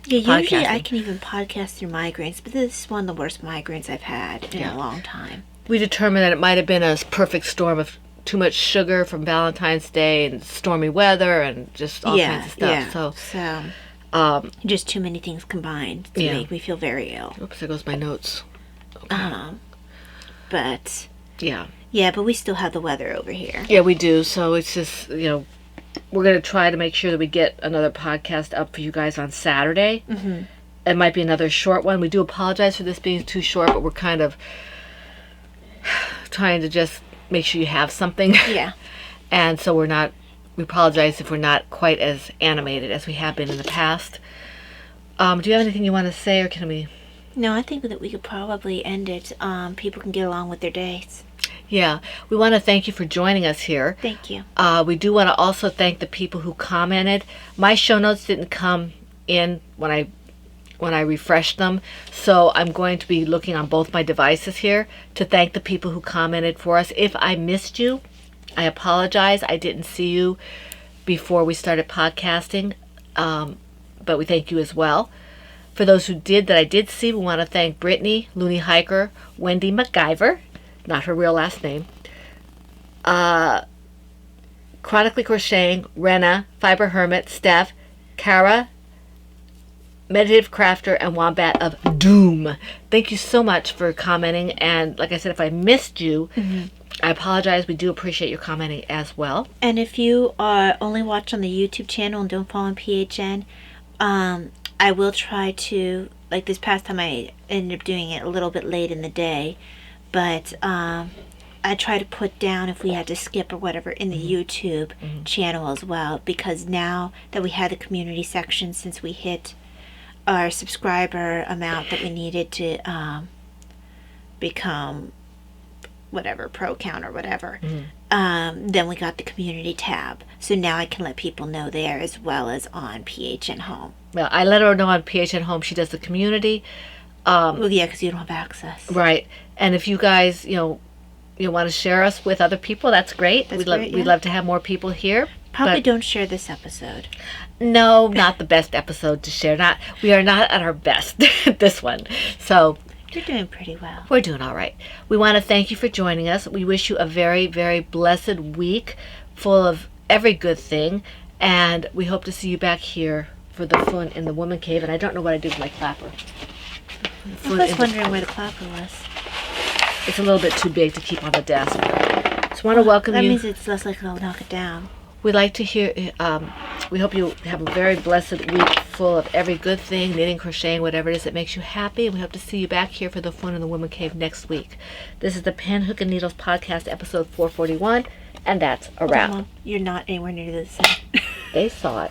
usually I can even podcast through migraines, but this is one of the worst migraines I've had in a long time. We determined that it might have been a perfect storm of too much sugar from Valentine's Day and stormy weather and just all kinds of stuff. So just too many things combined to make me feel very ill. Oops, there goes my notes. Okay. But yeah, but we still have the weather over here. Yeah, we do. So it's just we're going to try to make sure that we get another podcast up for you guys on Saturday. It might be another short one. We do apologize for this being too short, but we're kind of trying to just make sure you have something. Yeah. And so we apologize if we're not quite as animated as we have been in the past. Do you have anything you want to say, or can we... No, I think that we could probably end it. People can get along with their days. Yeah. We want to thank you for joining us here. Thank you. We do want to also thank the people who commented. My show notes didn't come in when I when I refresh them. So I'm going to be looking on both my devices here to thank the people who commented for us. If I missed you, I apologize. I didn't see you before we started podcasting, but we thank you as well. For those who did, that I did see, we want to thank Brittany, Looney Hiker, Wendy MacGyver, not her real last name, Chronically Crocheting, Rena, Fiber Hermit, Steph, Kara, Meditative Crafter, and Wombat of Doom. Thank you so much for commenting. And like I said, if I missed you, I apologize. We do appreciate your commenting as well. And if you only watch on the YouTube channel and don't follow on PHN, I will try to, like this past time I ended up doing it a little bit late in the day, but I try to put down if we had to skip or whatever in the YouTube channel as well, because now that we had the community section, since we hit our subscriber amount that we needed to become whatever, pro count or whatever, then we got the community tab. So now I can let people know there as well as on PHN Home. Well, I let her know on PHN Home. She does the community. Well, yeah, because you don't have access. Right. And if you guys, you want to share us with other people, that's great. We'd love to have more people here. Probably don't share this episode. No, not the best episode to share. We are not at our best, this one. So you're doing pretty well. We're doing all right. We want to thank you for joining us. We wish you a very, very blessed week full of every good thing. And we hope to see you back here for the fun in the Woman Cave. And I don't know what I do with my clapper. I was wondering where the clapper was. It's a little bit too big to keep on the desk. Just want to welcome you. That means it's less likely I'll knock it down. We'd like to hear, we hope you have a very blessed week full of every good thing, knitting, crocheting, whatever it is that makes you happy. And we hope to see you back here for the Fun in the Woman Cave next week. This is the Pen, Hook, and Needles podcast, episode 441, and that's a wrap. Mom, you're not anywhere near the same. They saw it.